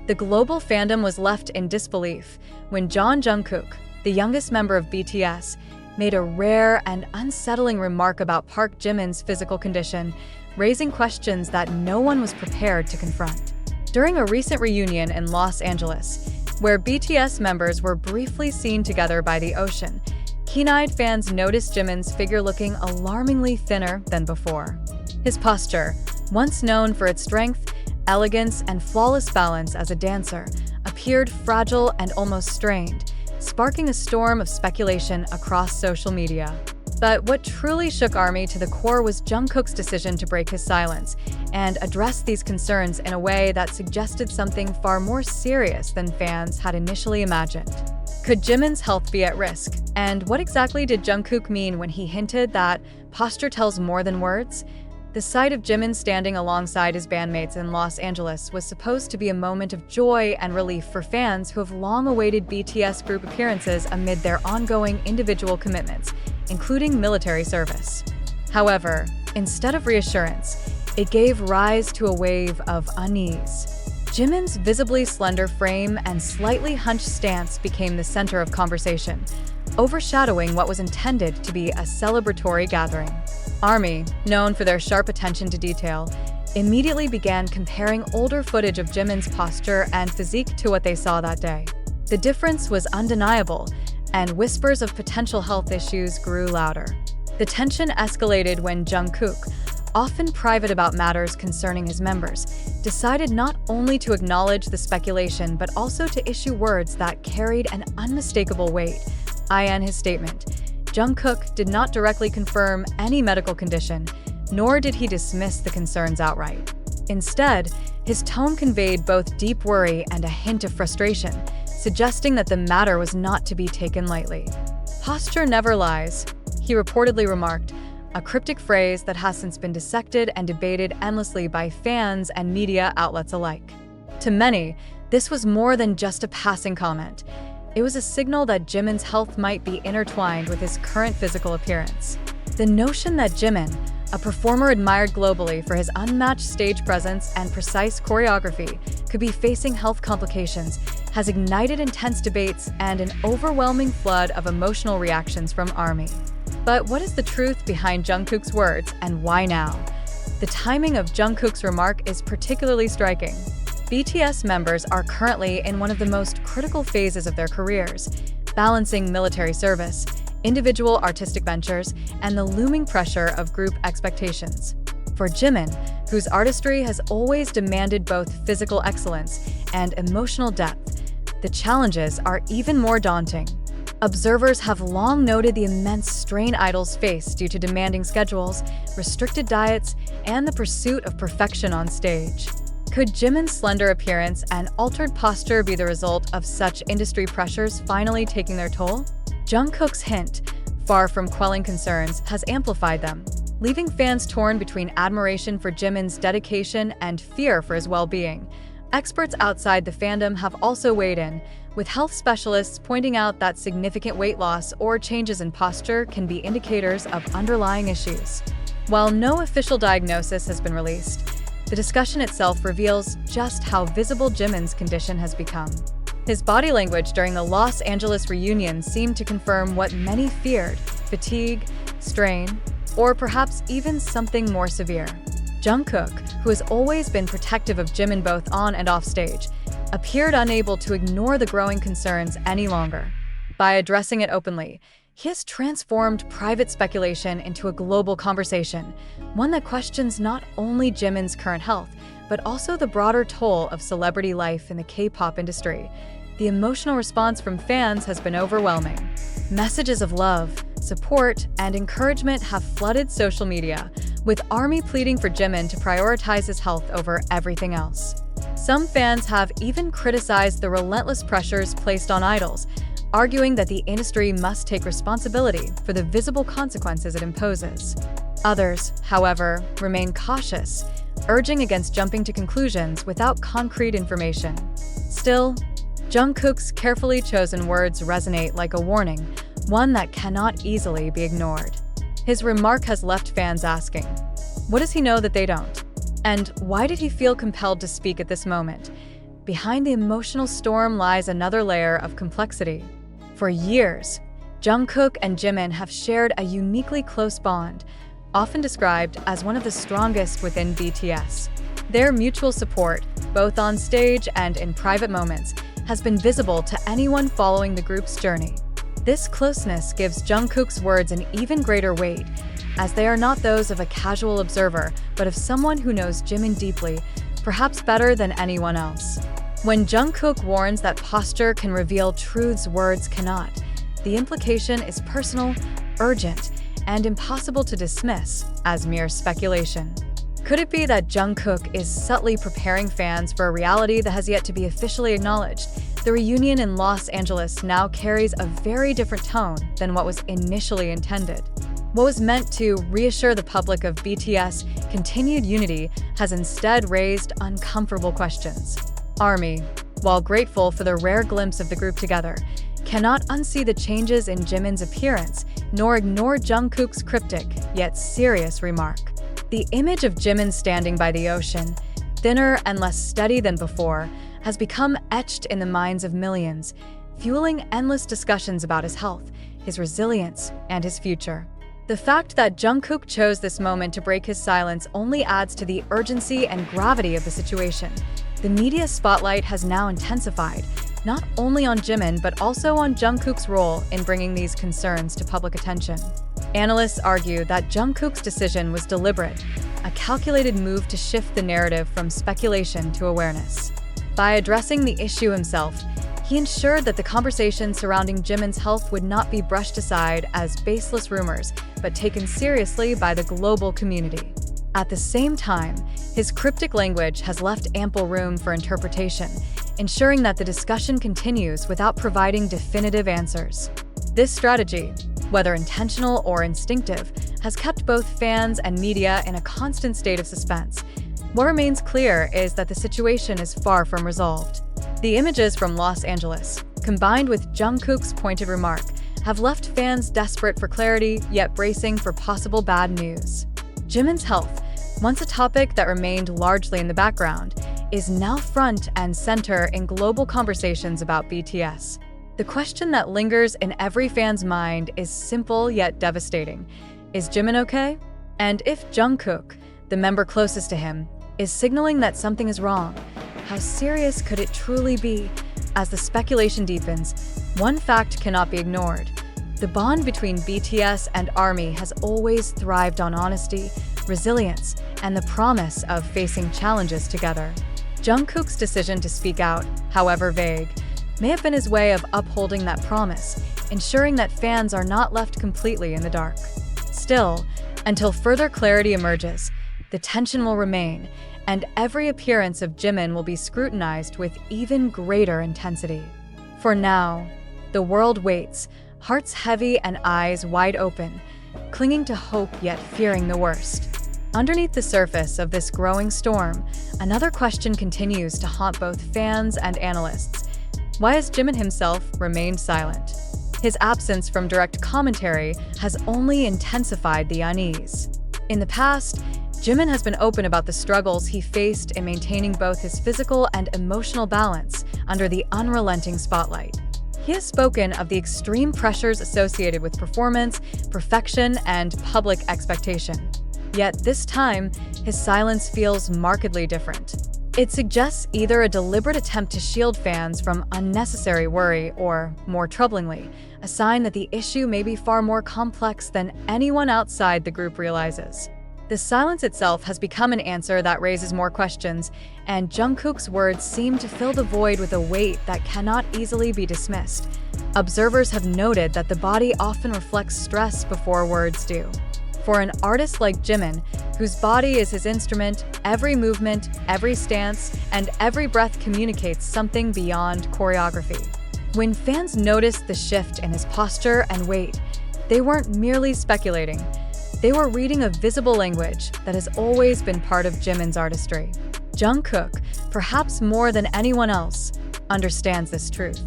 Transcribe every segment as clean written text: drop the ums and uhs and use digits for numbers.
The global fandom was left in disbelief when Jungkook, the youngest member of BTS, made a rare and unsettling remark about Park Jimin's physical condition, raising questions that no one was prepared to confront. During a recent reunion in Los Angeles, where BTS members were briefly seen together by the ocean, keen-eyed fans noticed Jimin's figure looking alarmingly thinner than before. His posture, once known for its strength, elegance, and flawless balance as a dancer, appeared fragile and almost strained, sparking a storm of speculation across social media. But what truly shook ARMY to the core was Jungkook's decision to break his silence and address these concerns in a way that suggested something far more serious than fans had initially imagined. Could Jimin's health be at risk? And what exactly did Jungkook mean when he hinted that posture tells more than words? The sight of Jimin standing alongside his bandmates in Los Angeles was supposed to be a moment of joy and relief for fans who have long awaited BTS group appearances amid their ongoing individual commitments, including military service. However, instead of reassurance, it gave rise to a wave of unease. Jimin's visibly slender frame and slightly hunched stance became the center of conversation, overshadowing what was intended to be a celebratory gathering. ARMY, known for their sharp attention to detail, immediately began comparing older footage of Jimin's posture and physique to what they saw that day. The difference was undeniable, and whispers of potential health issues grew louder. The tension escalated when Jungkook, often private about matters concerning his members, decided not only to acknowledge the speculation but also to issue words that carried an unmistakable weight. In his statement, Jungkook did not directly confirm any medical condition, nor did he dismiss the concerns outright. Instead, his tone conveyed both deep worry and a hint of frustration, suggesting that the matter was not to be taken lightly. "Posture never lies," he reportedly remarked, a cryptic phrase that has since been dissected and debated endlessly by fans and media outlets alike. To many, this was more than just a passing comment. It was a signal that Jimin's health might be intertwined with his current physical appearance. The notion that Jimin, a performer admired globally for his unmatched stage presence and precise choreography, could be facing health complications has ignited intense debates and an overwhelming flood of emotional reactions from ARMY. But what is the truth behind Jungkook's words, and why now? The timing of Jungkook's remark is particularly striking. BTS members are currently in one of the most critical phases of their careers, balancing military service, individual artistic ventures, and the looming pressure of group expectations. For Jimin, whose artistry has always demanded both physical excellence and emotional depth, the challenges are even more daunting. Observers have long noted the immense strain idols face due to demanding schedules, restricted diets, and the pursuit of perfection on stage. Could Jimin's slender appearance and altered posture be the result of such industry pressures finally taking their toll? Jungkook's hint, far from quelling concerns, has amplified them, leaving fans torn between admiration for Jimin's dedication and fear for his well-being. Experts outside the fandom have also weighed in, with health specialists pointing out that significant weight loss or changes in posture can be indicators of underlying issues. While no official diagnosis has been released, the discussion itself reveals just how visible Jimin's condition has become. His body language during the Los Angeles reunion seemed to confirm what many feared: fatigue, strain, or perhaps even something more severe. Jungkook, who has always been protective of Jimin both on and off stage, appeared unable to ignore the growing concerns any longer. By addressing it openly, he has transformed private speculation into a global conversation, one that questions not only Jimin's current health, but also the broader toll of celebrity life in the K-pop industry. The emotional response from fans has been overwhelming. Messages of love, support, and encouragement have flooded social media, with ARMY pleading for Jimin to prioritize his health over everything else. Some fans have even criticized the relentless pressures placed on idols, arguing that the industry must take responsibility for the visible consequences it imposes. Others, however, remain cautious, urging against jumping to conclusions without concrete information. Still, Jungkook's carefully chosen words resonate like a warning, one that cannot easily be ignored. His remark has left fans asking, what does he know that they don't? And why did he feel compelled to speak at this moment? behind the emotional storm lies another layer of complexity. For years, Jungkook and Jimin have shared a uniquely close bond, often described as one of the strongest within BTS. Their mutual support, both on stage and in private moments, has been visible to anyone following the group's journey. This closeness gives Jungkook's words an even greater weight, as they are not those of a casual observer, but of someone who knows Jimin deeply, perhaps better than anyone else. When Jungkook warns that posture can reveal truths words cannot, the implication is personal, urgent, and impossible to dismiss as mere speculation. Could it be that Jungkook is subtly preparing fans for a reality that has yet to be officially acknowledged? The reunion in Los Angeles now carries a very different tone than what was initially intended. What was meant to reassure the public of BTS' continued unity has instead raised uncomfortable questions. ARMY, while grateful for the rare glimpse of the group together, cannot unsee the changes in Jimin's appearance, nor ignore Jungkook's cryptic, yet serious remark. The image of Jimin standing by the ocean, thinner and less steady than before, has become etched in the minds of millions, fueling endless discussions about his health, his resilience, and his future. The fact that Jungkook chose this moment to break his silence only adds to the urgency and gravity of the situation. The media spotlight has now intensified, not only on Jimin but also on Jungkook's role in bringing these concerns to public attention. Analysts argue that Jungkook's decision was deliberate, a calculated move to shift the narrative from speculation to awareness. By addressing the issue himself, he ensured that the conversation surrounding Jimin's health would not be brushed aside as baseless rumors, but taken seriously by the global community. At the same time, his cryptic language has left ample room for interpretation, ensuring that the discussion continues without providing definitive answers. This strategy, whether intentional or instinctive, has kept both fans and media in a constant state of suspense. What remains clear is that the situation is far from resolved. The images from Los Angeles, combined with Jungkook's pointed remark, have left fans desperate for clarity yet bracing for possible bad news. Jimin's health, once a topic that remained largely in the background, is now front and center in global conversations about BTS. The question that lingers in every fan's mind is simple yet devastating. Is Jimin okay? And if Jungkook, the member closest to him, is signaling that something is wrong, how serious could it truly be? As the speculation deepens, one fact cannot be ignored. The bond between BTS and ARMY has always thrived on honesty, resilience, and the promise of facing challenges together. Jungkook's decision to speak out, however vague, may have been his way of upholding that promise, ensuring that fans are not left completely in the dark. Still, until further clarity emerges, the tension will remain, and every appearance of Jimin will be scrutinized with even greater intensity. For now, the world waits, hearts heavy and eyes wide open, clinging to hope yet fearing the worst. Underneath the surface of this growing storm, another question continues to haunt both fans and analysts. Why has Jimin himself remained silent? His absence from direct commentary has only intensified the unease. In the past, Jimin has been open about the struggles he faced in maintaining both his physical and emotional balance under the unrelenting spotlight. He has spoken of the extreme pressures associated with performance, perfection, and public expectation. Yet this time, his silence feels markedly different. It suggests either a deliberate attempt to shield fans from unnecessary worry or, more troublingly, a sign that the issue may be far more complex than anyone outside the group realizes. The silence itself has become an answer that raises more questions, and Jungkook's words seem to fill the void with a weight that cannot easily be dismissed. Observers have noted that the body often reflects stress before words do. For an artist like Jimin, whose body is his instrument, every movement, every stance, and every breath communicates something beyond choreography. When fans noticed the shift in his posture and weight, they weren't merely speculating. They were reading a visible language that has always been part of Jimin's artistry. Jungkook, perhaps more than anyone else, understands this truth.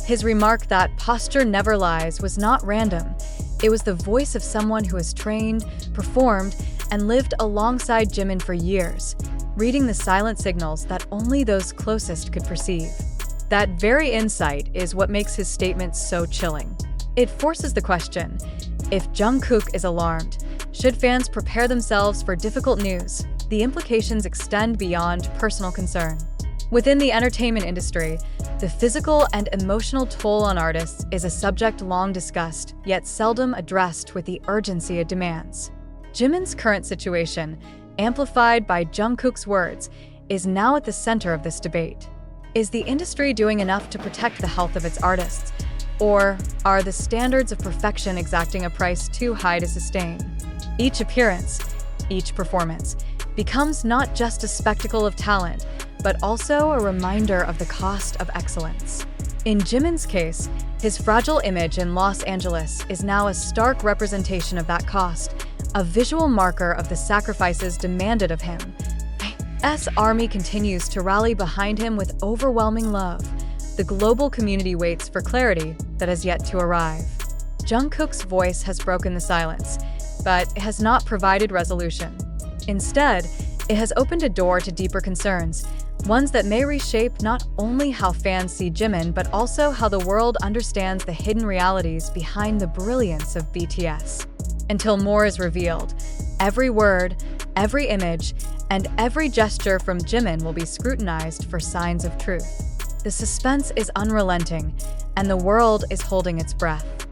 His remark that posture never lies was not random. It was the voice of someone who has trained, performed, and lived alongside Jimin for years. reading the silent signals that only those closest could perceive. That very insight is what makes his statement so chilling. It forces the question, if Jungkook is alarmed, should fans prepare themselves for difficult news? The implications extend beyond personal concern. Within the entertainment industry, the physical and emotional toll on artists is a subject long discussed, yet seldom addressed with the urgency it demands. Jimin's current situation, amplified by Jungkook's words, is now at the center of this debate. Is the industry doing enough to protect the health of its artists? Or are the standards of perfection exacting a price too high to sustain? Each appearance, each performance, becomes not just a spectacle of talent, but also a reminder of the cost of excellence. In Jimin's case, his fragile image in Los Angeles is now a stark representation of that cost, a visual marker of the sacrifices demanded of him. S Army continues to rally behind him with overwhelming love. The global community waits for clarity that has yet to arrive. Jungkook's voice has broken the silence, but it has not provided resolution. Instead, it has opened a door to deeper concerns, ones that may reshape not only how fans see Jimin, but also how the world understands the hidden realities behind the brilliance of BTS. Until more is revealed, every word, every image, and every gesture from Jimin will be scrutinized for signs of truth. The suspense is unrelenting, and the world is holding its breath.